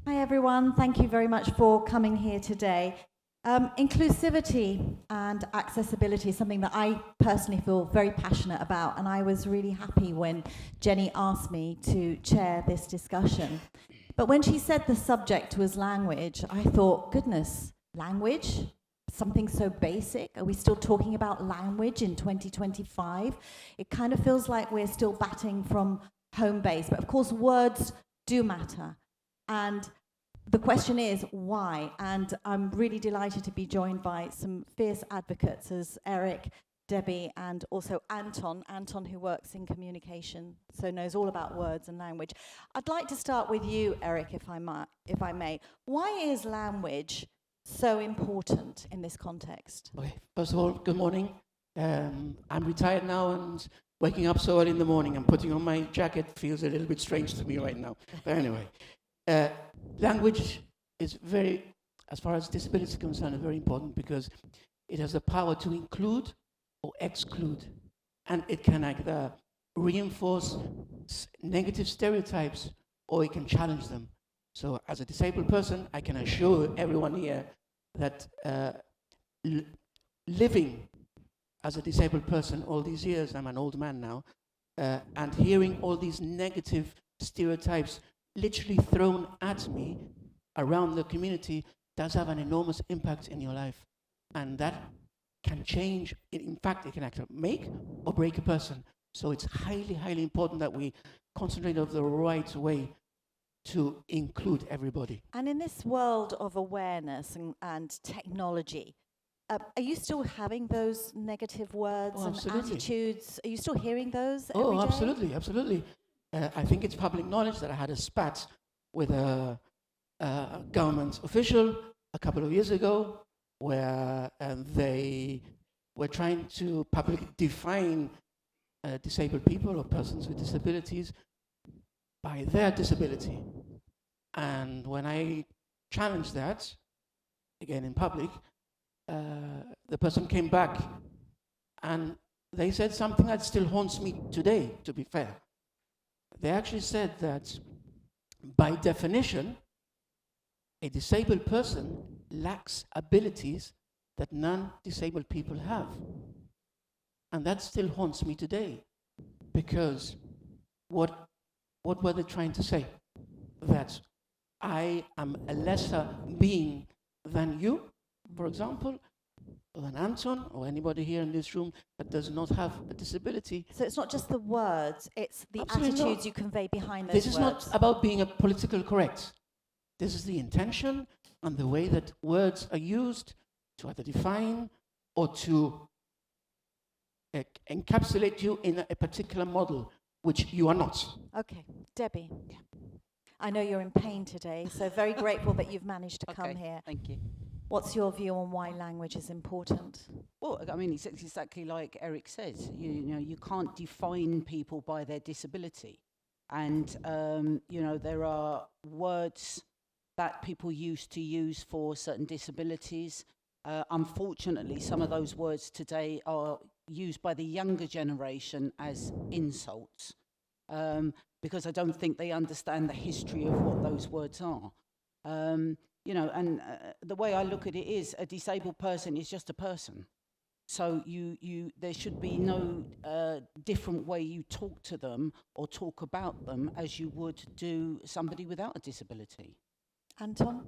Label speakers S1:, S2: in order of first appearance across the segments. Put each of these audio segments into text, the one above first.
S1: Hi everyone, thank you very much for coming here today. Inclusivity and accessibility is something that I personally feel very passionate about, and I was really happy when Jenny asked me to chair this discussion. But when she said the subject was language, I thought, goodness, language? Something so basic? Are we still talking about language in 2025? It kind of feels like we're still batting from home base, but of course words do matter. And the question is, why? And I'm really delighted to be joined by some fierce advocates as Eric, Debbie, and also Anton. Anton, who works in communication, so knows all about words and language. I'd like to start with you, Eric, if I may. Why is language so important in this context?
S2: Okay, first of all, good morning. I'm retired now and waking up so early in the morning and putting on my jacket feels a little bit strange to me right now. But anyway. Language is very, as far as disability is concerned, is very important because it has the power to include or exclude, and it can either reinforce negative stereotypes or it can challenge them. So as a disabled person, I can assure everyone here that living as a disabled person all these years, I'm an old man now, and hearing all these negative stereotypes literally thrown at me around the community does have an enormous impact in your life. And that can change, in fact, it can actually make or break a person. So it's highly, highly important that we concentrate on the right way to include everybody.
S1: And in this world of awareness and technology, are you still having those negative words and attitudes? Are you still hearing those every day?
S2: Absolutely, absolutely. I think it's public knowledge that I had a spat with a government official a couple of years ago where they were trying to publicly define disabled people or persons with disabilities by their disability. And when I challenged that, again in public, the person came back and they said something that still haunts me today, to be fair. They actually said that, by definition, a disabled person lacks abilities that non-disabled people have. And that still haunts me today, because what were they trying to say? That I am a lesser being than you, for example, or than Anton, or anybody here in this room that does not have a disability.
S1: So it's not just the words, it's the
S2: Absolutely
S1: attitudes
S2: not.
S1: you convey behind those
S2: This
S1: words.
S2: is not about being a political correct. This is the intention and the way that words are used to either define or to encapsulate you in a particular model, which you are not.
S1: Okay, Debbie. Yeah. I know you're in pain today, so very grateful that you've managed to come here.
S3: Thank you.
S1: What's your view on why language is important?
S3: Well, I mean, it's exactly like Eric says. You know, you can't define people by their disability. And, you know, there are words that people used to use for certain disabilities. Unfortunately, some of those words today are used by the younger generation as insults, because I don't think they understand the history of what those words are. You know, and the way I look at it is, a disabled person is just a person. So there should be no different way you talk to them or talk about them as you would do somebody without a disability.
S1: Anton?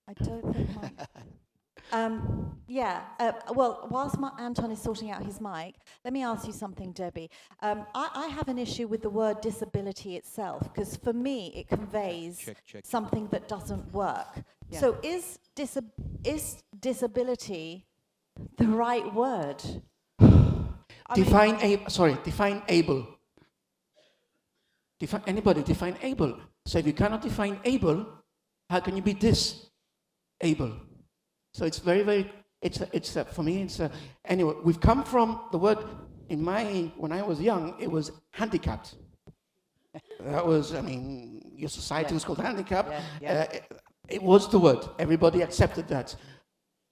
S1: I don't think well, whilst Anton is sorting out his mic, let me ask you something, Debbie. I have an issue with the word disability itself, because for me it conveys something that doesn't work. Yeah. So is disability the right word?
S2: Define able. Define able. So if you cannot define able, how can you be disable? So it's very, very, for me, anyway, we've come from the word, when I was young, it was handicapped. That was, I mean, your society was called handicap. It was the word. Everybody accepted that.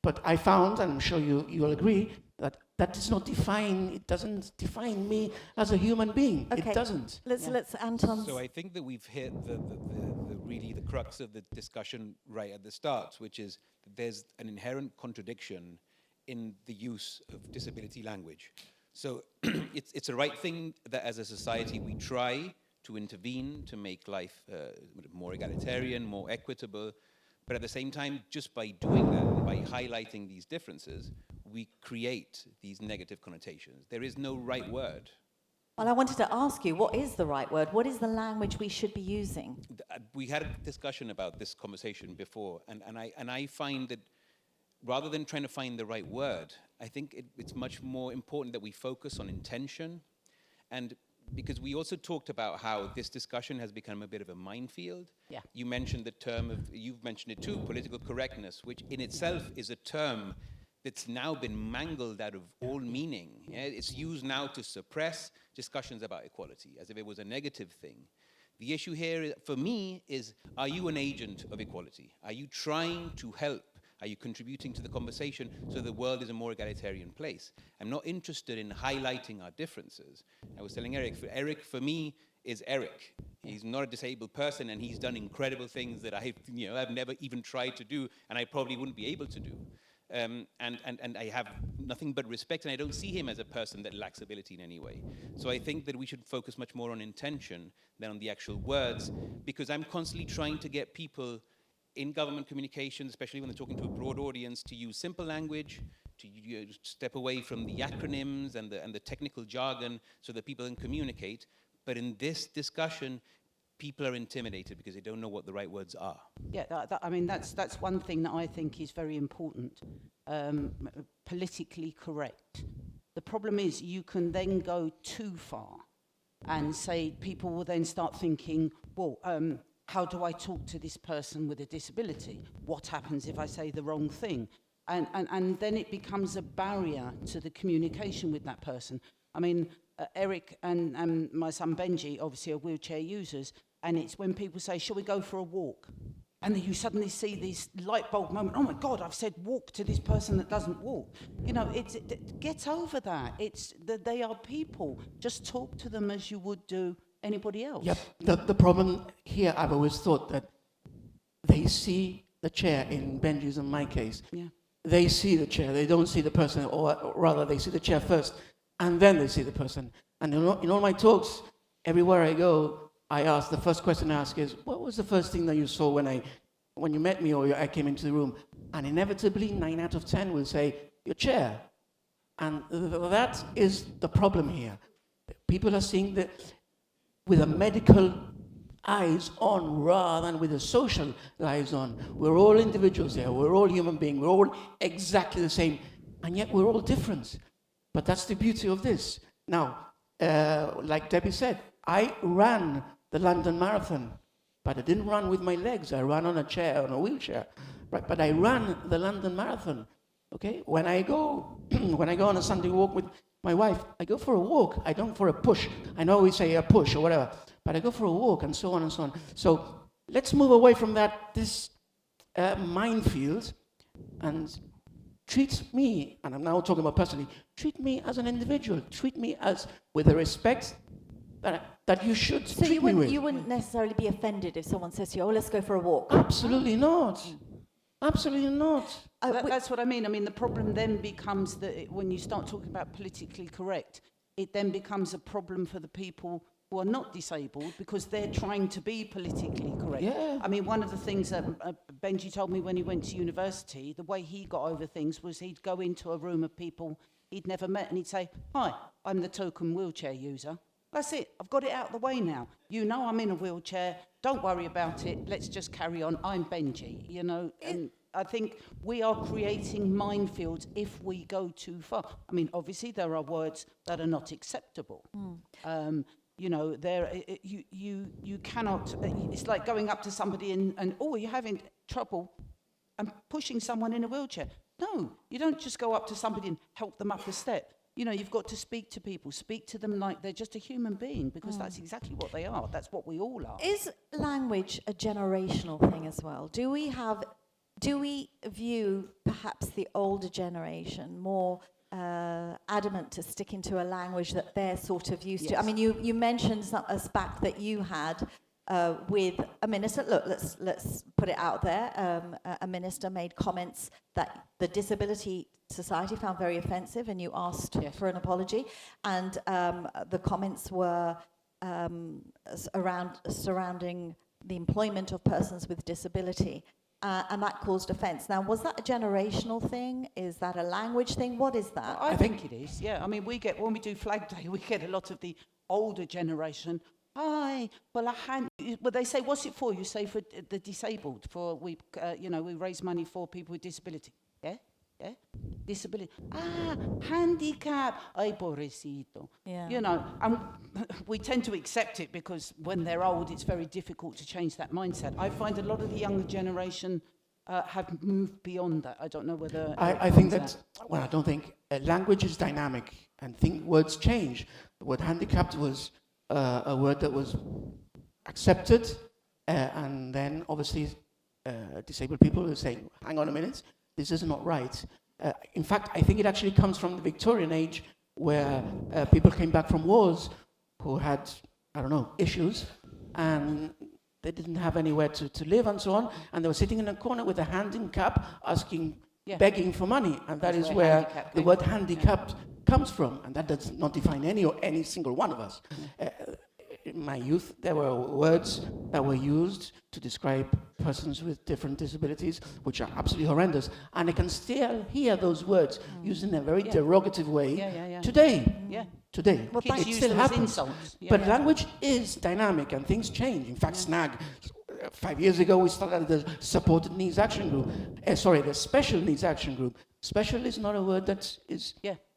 S2: But I found, and I'm sure you'll agree, That does not define, it doesn't define me as a human being.
S1: Okay.
S2: It doesn't.
S1: Let's Anton.
S4: So I think that we've hit the really the crux of the discussion right at the start, which is that there's an inherent contradiction in the use of disability language. So it's a right thing that as a society we try to intervene to make life more egalitarian, more equitable, but at the same time, just by doing that, and by highlighting these differences, we create these negative connotations. There is no right word.
S1: Well, I wanted to ask you, what is the right word? What is the language we should be using?
S4: We had a discussion about this conversation before, and I find that rather than trying to find the right word, I think it's much more important that we focus on intention. And because we also talked about how this discussion has become a bit of a minefield.
S3: Yeah.
S4: You mentioned the term you've mentioned it too, political correctness, which in itself is a term that's now been mangled out of all meaning. Yeah? It's used now to suppress discussions about equality, as if it was a negative thing. The issue here, for me, is, are you an agent of equality? Are you trying to help? Are you contributing to the conversation so the world is a more egalitarian place? I'm not interested in highlighting our differences. I was telling Eric, for me, is Eric. He's not a disabled person, and he's done incredible things that I've never even tried to do, and I probably wouldn't be able to do. And I have nothing but respect, and I don't see him as a person that lacks ability in any way. So I think that we should focus much more on intention than on the actual words, because I'm constantly trying to get people in government communications, especially when they're talking to a broad audience, to use simple language, to step away from the acronyms and the technical jargon so that people can communicate. But in this discussion, people are intimidated because they don't know what the right words are.
S3: Yeah, I mean, that's one thing that I think is very important, politically correct. The problem is you can then go too far and say, people will then start thinking, well, how do I talk to this person with a disability? What happens if I say the wrong thing? And then it becomes a barrier to the communication with that person. I mean, Eric and my son Benji obviously are wheelchair users, and it's when people say, shall we go for a walk? And then you suddenly see this light bulb moment, oh my God, I've said walk to this person that doesn't walk. You know, get over that. They are people. Just talk to them as you would do anybody else.
S2: Yep. The problem here, I've always thought that they see the chair, in Benji's and my case.
S3: Yeah.
S2: They see the chair, they don't see the person, or rather they see the chair first, and then they see the person. And in all my talks, everywhere I go, the first question I ask is, what was the first thing that you saw when you met me or I came into the room? And inevitably, 9 out of 10 will say, your chair. And that is the problem here. People are seeing that with a medical eyes on rather than with a social eyes on. We're all individuals here. We're all human beings. We're all exactly the same. And yet we're all different. But that's the beauty of this. Now, like Debbie said, I ran the London Marathon, but I didn't run with my legs. I ran on a chair, on a wheelchair. Right? But I ran the London Marathon. Okay? When I go on a Sunday walk with my wife, I go for a walk. I don't for a push. I know we say a push or whatever, but I go for a walk and so on and so on. So let's move away from this minefield and treat me, and I'm now talking about personally, treat me as an individual. Treat me as with the respect that you should treat me with.
S1: You wouldn't necessarily be offended if someone says to you, oh, let's go for a walk.
S2: Absolutely not. Absolutely not.
S3: That's what I mean. I mean, the problem then becomes that when you start talking about politically correct, it then becomes a problem for the people who are not disabled because they're trying to be politically correct.
S2: Yeah.
S3: I mean, one of the things that Benji told me when he went to university, the way he got over things was he'd go into a room of people he'd never met and he'd say, hi, I'm the token wheelchair user. That's it. I've got it out of the way now. You know I'm in a wheelchair. Don't worry about it. Let's just carry on. I'm Benji, you know. And I think we are creating minefields if we go too far. I mean, obviously there are words that are not acceptable. You know, you cannot. It's like going up to somebody and oh, you're having trouble, and pushing someone in a wheelchair. No, you don't just go up to somebody and help them up a step. You know, you've got to speak to people. Speak to them like they're just a human being, because that's exactly what they are. That's what we all are.
S1: Is language a generational thing as well? Do we view perhaps the older generation more adamant to stick into a language that they're sort of used to. I
S3: Yes.
S1: mean, you mentioned a spat that you had with a minister. Look, let's put it out there. A minister made comments that the Disability Society found very offensive, and you asked
S3: Yes.
S1: for an apology. And the comments were surrounding the employment of persons with disability. And that caused offence. Now, was that a generational thing? Is that a language thing? What is that?
S3: I think it is, yeah. I mean, when we do Flag Day, we get a lot of the older generation. Hi, well, they say, what's it for? You say for the disabled, we raise money for people with disability. Yeah? Disability. Handicap. Ay, pobrecito.
S1: Yeah.
S3: You know, and we tend to accept it because when they're old, it's very difficult to change that mindset. I find a lot of the younger generation have moved beyond that. I don't know whether...
S2: I think that, well, I don't think, language is dynamic and words change. The word handicapped was a word that was accepted, and then obviously disabled people were saying, hang on a minute, this is not right. In fact, I think it actually comes from the Victorian age, where people came back from wars who had, I don't know, issues, and they didn't have anywhere to live and so on, and they were sitting in a corner with a hand in cap asking, begging for money, and that is where the word handicapped comes from, and that does not define any single one of us. In my youth, there were words that were used to describe persons with different disabilities, which are absolutely horrendous, and I can still hear those words used in a very derogative way today.
S3: Yeah.
S2: Today,
S1: Well,
S3: Kids
S2: it
S3: use
S2: still
S3: them as
S2: happens.
S3: insults. Yeah,
S2: But
S3: yeah.
S2: language is dynamic and things change. In fact, SNAG, 5 years ago, we started the Supported Needs Action Group. The Special Needs Action Group. Special is not a word that is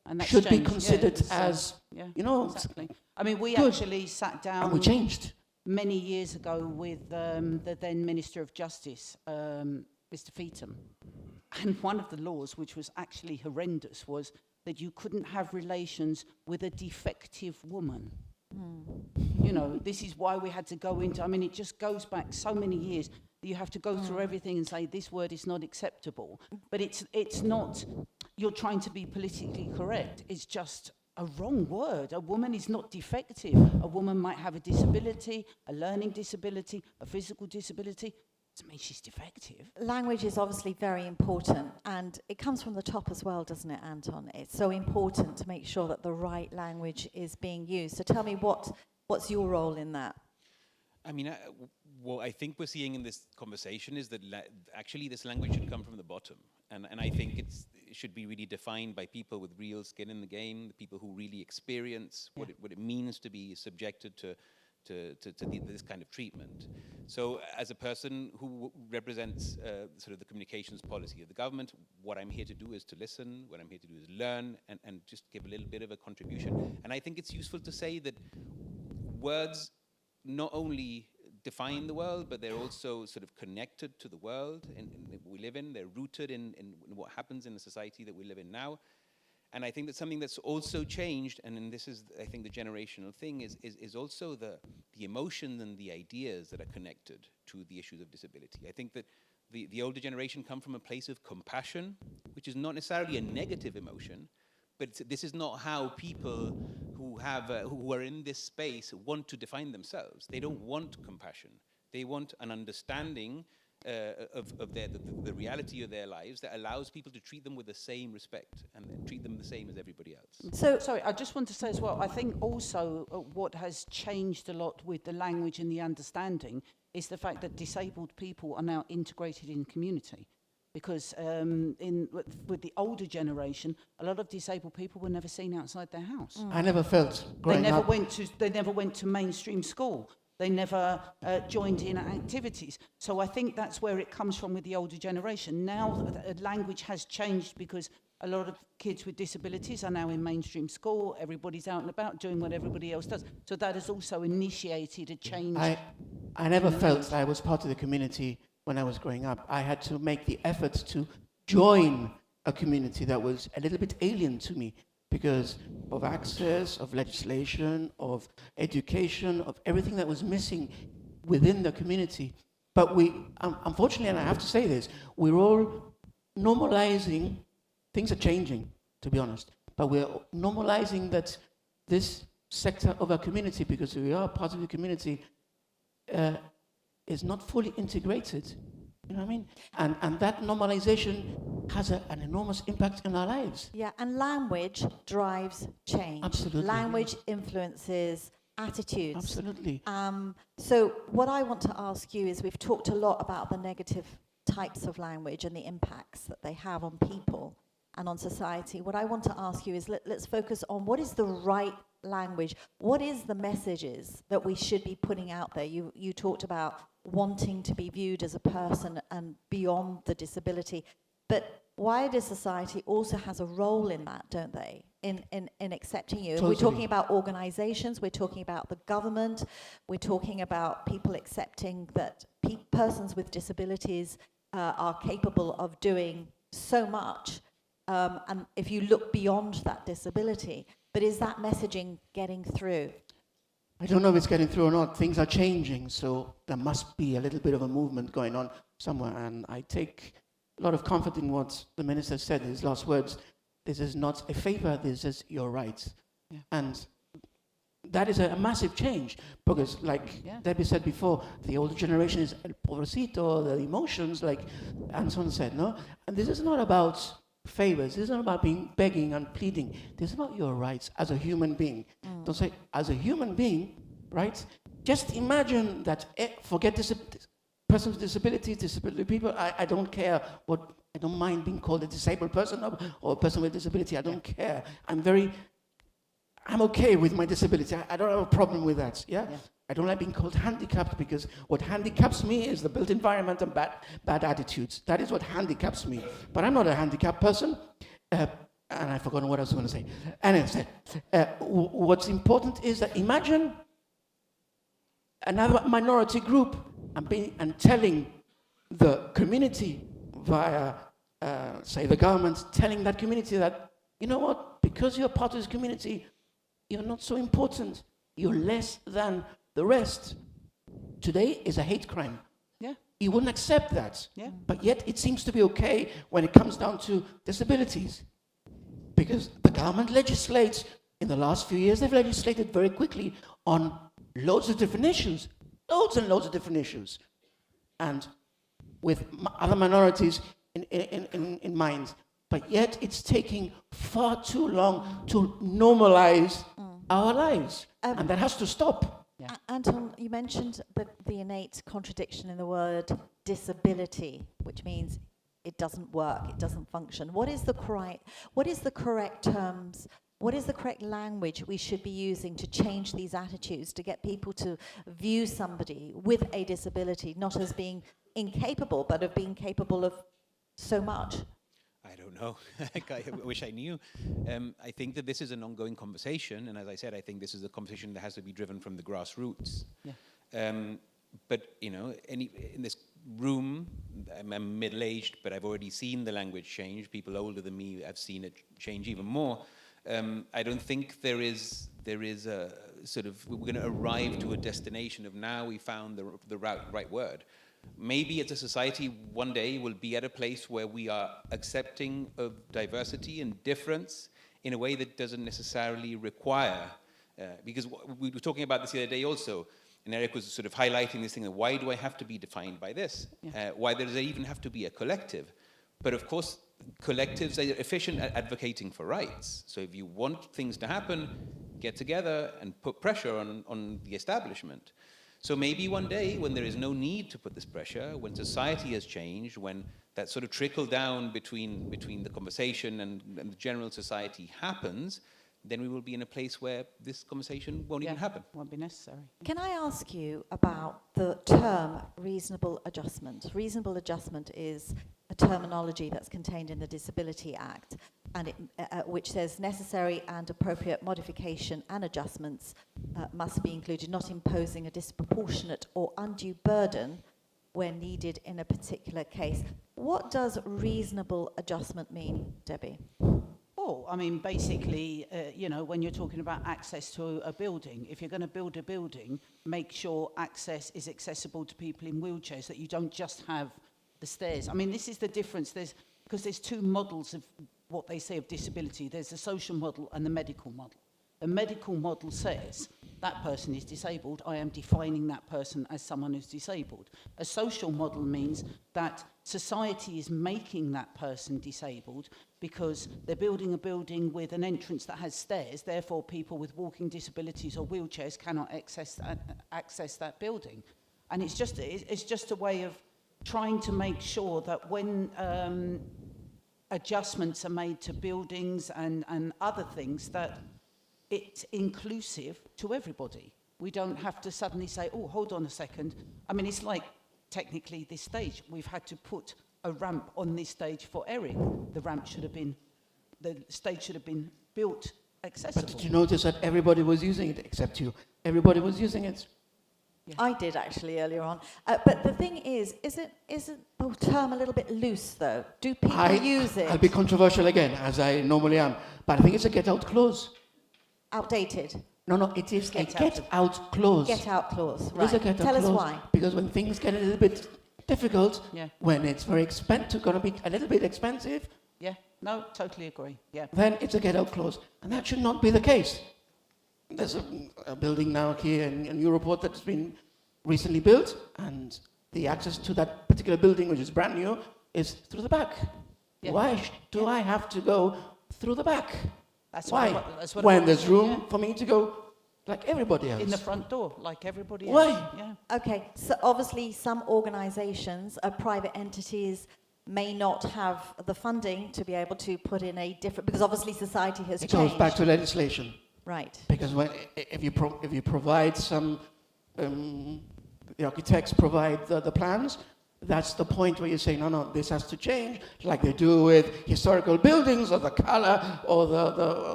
S3: And that's
S2: should be
S3: changed.
S2: considered
S3: It's,
S2: as,
S3: exactly. I mean, we
S2: good.
S3: actually sat down
S2: and we changed.
S3: many years ago with the then Minister of Justice, Mr. Feetham. And one of the laws, which was actually horrendous, was that you couldn't have relations with a defective woman. You know, this is why we had to go into, I mean, it just goes back so many years that you have to go through everything and say, this word is not acceptable. But it's not, you're trying to be politically correct. It's just a wrong word. A woman is not defective. A woman might have a disability, a learning disability, a physical disability. Doesn't mean she's defective.
S1: Language is obviously very important, and it comes from the top as well, doesn't it, Anton? It's so important to make sure that the right language is being used. So tell me, what's your role in that?
S4: I mean, what I think we're seeing in this conversation is that actually this language should come from the bottom. And I think it should be really defined by people with real skin in the game, the people who really experience what it means to be subjected to this kind of treatment. So as a person who represents sort of the communications policy of the government, what I'm here to do is to listen, what I'm here to do is learn and just give a little bit of a contribution. And I think it's useful to say that words not only define the world, but they're also sort of connected to the world that we live in. They're rooted in what happens in the society that we live in now. And I think that something that's also changed, and this is, I think, the generational thing, is also the emotion and the ideas that are connected to the issues of disability. I think that the older generation come from a place of compassion, which is not necessarily a negative emotion, but this is not how people who are in this space want to define themselves. They don't want compassion. They want an understanding of the reality of their lives that allows people to treat them with the same respect and treat them the same as everybody else.
S1: So,
S3: Sorry, I just want to say as well, I think also what has changed a lot with the language and the understanding is the fact that disabled people are now integrated in community. Because with the older generation, a lot of disabled people were never seen outside their house.
S2: I never felt growing
S3: They never
S2: up.
S3: went to mainstream school. They never joined in activities. So I think that's where it comes from with the older generation. Now language has changed because a lot of kids with disabilities are now in mainstream school. Everybody's out and about doing what everybody else does. So that has also initiated a change.
S2: I never felt I was part of the community when I was growing up. I had to make the effort to join a community that was a little bit alien to me because of access, of legislation, of education, of everything that was missing within the community. But we, unfortunately, and I have to say this, we're all normalizing, things are changing, to be honest, but we're normalizing that this sector of our community, because we are part of the community, is not fully integrated. You know what I mean? And that normalization has an enormous impact in our lives.
S1: Yeah, and language drives change.
S2: Absolutely,
S1: Language influences attitudes.
S2: Absolutely.
S1: So what I want to ask you is, we've talked a lot about the negative types of language and the impacts that they have on people and on society. What I want to ask you is, let's focus on what is the right language. What is the messages that we should be putting out there? You talked about wanting to be viewed as a person and beyond the disability, but wider society also has a role in that, don't they? In accepting you.
S2: Totally.
S1: We're talking about organizations, we're talking about the government, we're talking about people accepting that persons with disabilities are capable of doing so much, and if you look beyond that disability. But is that messaging getting through?
S2: I don't know if it's getting through or not. Things are changing, so there must be a little bit of a movement going on somewhere. And I take a lot of comfort in what the minister said in his last words. This is not a favor, this is your right.
S3: Yeah.
S2: And that is a massive change, because like Debbie said before, the older generation is el pobrecito, the emotions, like Anton said, no? And this is not about favors. This is not about begging and pleading. This is about your rights as a human being. Don't say, as a human being, right? Just imagine that, forget persons with disabilities, disability people, I don't care what, I don't mind being called a disabled person or a person with disability. I don't care. I'm okay with my disability. I don't have a problem with that, yeah? I don't like being called handicapped, because what handicaps me is the built environment and bad attitudes. That is what handicaps me. But I'm not a handicapped person. And I've forgotten what I was going to say. Anyway, what's important is that imagine another minority group and telling the community via, say, the government, telling that community that, you know what, because you're part of this community, you're not so important. You're less than the rest. Today is a hate crime.
S3: Yeah.
S2: You wouldn't accept that.
S3: Yeah.
S2: But yet it seems to be okay when it comes down to disabilities. Because the government legislates, in the last few years, they've legislated very quickly on loads of different issues. Loads and loads of different issues. And with other minorities in mind. But yet it's taking far too long to normalize our lives. And that has to stop.
S3: Yeah.
S1: Anton, you mentioned the innate contradiction in the word disability, which means it doesn't work, it doesn't function. What is the correct terms, what is the correct language we should be using to change these attitudes, to get people to view somebody with a disability not as being incapable, but of being capable of so much?
S4: I don't know. I wish I knew. I think that this is an ongoing conversation, and as I said, I think this is a conversation that has to be driven from the grassroots.
S3: Yeah.
S4: But you know, in this room, I'm middle-aged, but I've already seen the language change. People older than me have seen it change even more. I don't think there is a sort of, we're going to arrive to a destination of now we found the right word. Maybe as a society one day we'll be at a place where we are accepting of diversity and difference in a way that doesn't necessarily require, because we were talking about this the other day also, and Eric was sort of highlighting this thing of why do I have to be defined by this?
S3: Yeah.
S4: Why does there even have to be a collective? But of course, collectives are efficient at advocating for rights. So if you want things to happen, get together and put pressure on the establishment. So maybe one day when there is no need to put this pressure, when society has changed, when that sort of trickle down between the conversation and the general society happens, then we will be in a place where this conversation won't even happen.
S3: Won't be necessary.
S1: Can I ask you about the term reasonable adjustment? Reasonable adjustment is a terminology that's contained in the Disability Act, and which says necessary and appropriate modification and adjustments must be included, not imposing a disproportionate or undue burden where needed in a particular case. What does reasonable adjustment mean, Debbie?
S3: Oh, I mean, basically, you know, when you're talking about access to a building, if you're going to build a building, make sure access is accessible to people in wheelchairs, that you don't just have the stairs. I mean, this is the difference. Because there's two models of what they say of disability, there's the social model and the medical model. The medical model says that person is disabled. I am defining that person as someone who's disabled. A social model means that society is making that person disabled because they're building a building with an entrance that has stairs, therefore people with walking disabilities or wheelchairs cannot access that building. And it's just a way of trying to make sure that when adjustments are made to buildings and other things, that it's inclusive to everybody. We don't have to suddenly say, oh, hold on a second. I mean, it's like technically this stage. We've had to put a ramp on this stage for Eric. The stage should have been built accessible.
S2: But did you notice that everybody was using it except you? Everybody was using it.
S1: Yeah. I did actually earlier on. But the thing is the term a little bit loose though? Do people use it?
S2: I'll be controversial again, as I normally am. But I think it's a get-out clause.
S1: Outdated?
S2: No, it is a get-out clause.
S1: Get-out clause,
S2: It is a
S1: right.
S2: get-out
S1: Tell us
S2: clause,
S1: why.
S2: Because when things get a little bit difficult,
S3: Yeah.
S2: when it's very expensive, going to be a little bit expensive,
S3: Yeah, no, totally agree. Yeah.
S2: then it's a get-out clause. And that should not be the case. There's a building now here in Europort that's been recently built, and the access to that particular building, which is brand new, is through the back.
S3: Yeah.
S2: Why do I have to go through the back?
S3: That's
S2: Why?
S3: That's what
S2: When there's room for me to go like everybody else.
S3: in the front door, like everybody
S2: Why?
S3: else. Yeah.
S1: Okay, so obviously some organisations, private entities, may not have the funding to be able to put in a different, because obviously society has
S2: It
S1: changed.
S2: goes back to legislation.
S1: Right.
S2: Because if you provide some, the architects provide the plans, that's the point where you say, no, this has to change, like they do with historical buildings, or the color, or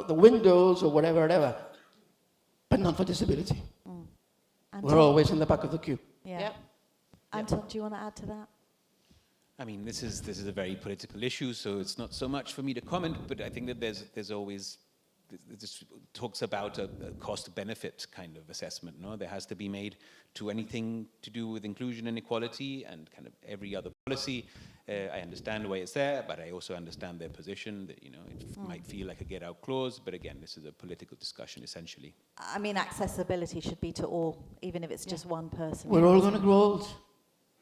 S2: the windows, or whatever. But not for disability.
S1: Anton?
S2: We're always in the back of the queue.
S1: Yeah.
S3: Yep.
S1: Anton, do you want to add to that?
S4: I mean, this is a very political issue, so it's not so much for me to comment, but I think that there's always, this talks about a cost-benefit kind of assessment, no? There has to be made to anything to do with inclusion and equality and kind of every other policy. I understand why it's there, but I also understand their position that, it might feel like a get-out clause, but again, this is a political discussion, essentially.
S1: I mean, accessibility should be to all, even if it's just one person.
S2: We're all going to grow old,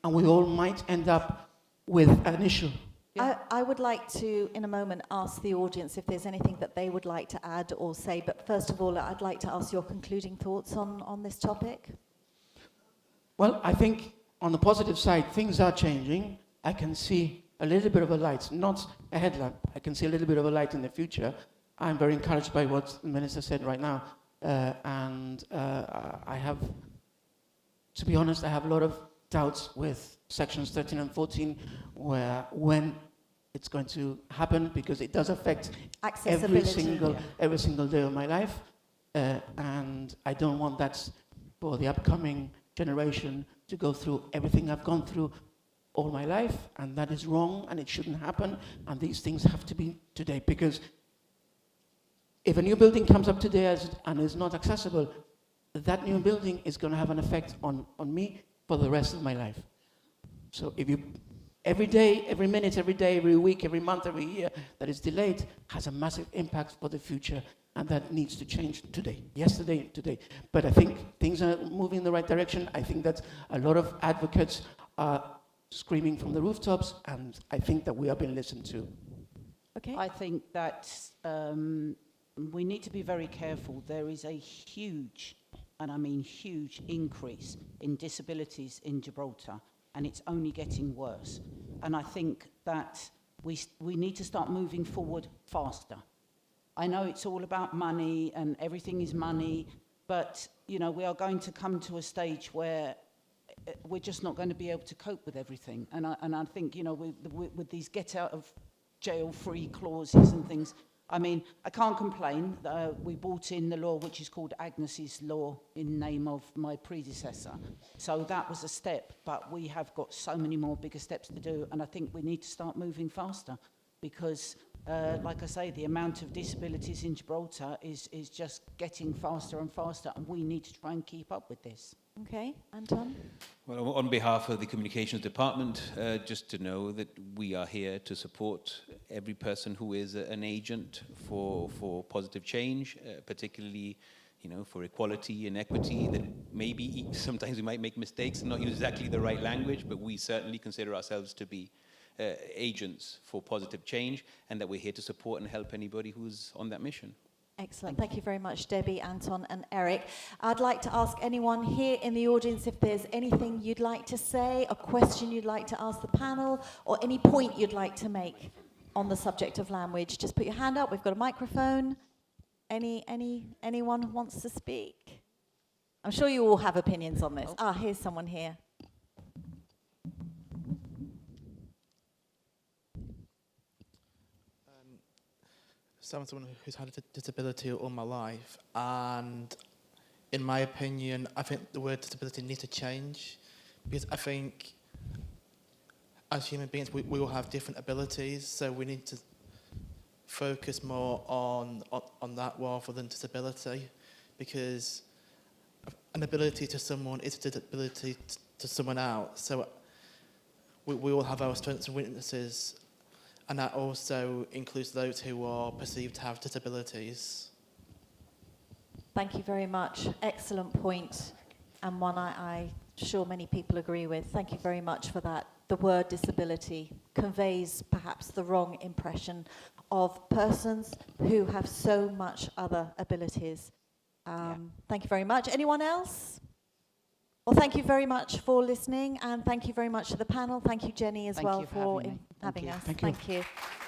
S2: and we all might end up with an issue.
S3: Yeah.
S1: I would like to, in a moment, ask the audience if there's anything that they would like to add or say, but first of all, I'd like to ask your concluding thoughts on this topic.
S2: Well, I think on the positive side, things are changing. I can see a little bit of a light, not a headlamp. I can see a little bit of a light in the future. I'm very encouraged by what the Minister said right now. And I have, to be honest, I have a lot of doubts with sections 13 and 14, when it's going to happen, because it does affect every single day of my life. And I don't want that for the upcoming generation to go through everything I've gone through all my life, and that is wrong, and it shouldn't happen, and these things have to be today, because if a new building comes up today and is not accessible, that new building is going to have an effect on me for the rest of my life. So if you, every day, every minute, every day, every week, every month, every year that is delayed has a massive impact for the future, and that needs to change today, yesterday, today. But I think things are moving in the right direction. I think that a lot of advocates are screaming from the rooftops, and I think that we are being listened to.
S1: Okay.
S3: I think that we need to be very careful. There is a huge, and I mean huge, increase in disabilities in Gibraltar, and it's only getting worse. And I think that we need to start moving forward faster. I know it's all about money and everything is money, but we are going to come to a stage where we're just not going to be able to cope with everything. And I think, with these get out of jail free clauses and things, I mean, I can't complain. We brought in the law which is called Agnes's law in name of my predecessor. So that was a step, but we have got so many more bigger steps to do, and I think we need to start moving faster, because like I say, the amount of disabilities in Gibraltar is just getting faster and faster, and we need to try and keep up with this.
S1: Okay, Anton?
S4: Well, on behalf of the Communications Department, just to know that we are here to support every person who is an agent for positive change, particularly, for equality and equity, that maybe sometimes we might make mistakes and not use exactly the right language, but we certainly consider ourselves to be agents for positive change, and that we're here to support and help anybody who's on that mission.
S1: Excellent. Thank you very much, Debbie, Anton, and Eric. I'd like to ask anyone here in the audience if there's anything you'd like to say, a question you'd like to ask the panel, or any point you'd like to make on the subject of language. Just put your hand up. We've got a microphone. Anyone who wants to speak? I'm sure you all have opinions on this. Here's someone here.
S5: So I'm someone who's had a disability all my life, and in my opinion, I think the word disability needs to change, because I think as human beings we all have different abilities, so we need to focus more on that rather than disability, because an ability to someone is a disability to someone else. So we all have our strengths and weaknesses, and that also includes those who are perceived to have disabilities.
S1: Thank you very much. Excellent point, and one I'm sure many people agree with. Thank you very much for that. The word disability conveys perhaps the wrong impression of persons who have so much other abilities. Thank you very much. Anyone else? Well, thank you very much for listening, and thank you very much to the panel. Thank you, Jenny, as
S3: Thank
S1: well
S3: you for
S1: for
S3: having me.
S1: having
S3: Thank
S1: us.
S2: you. Thank you.
S1: Thank you.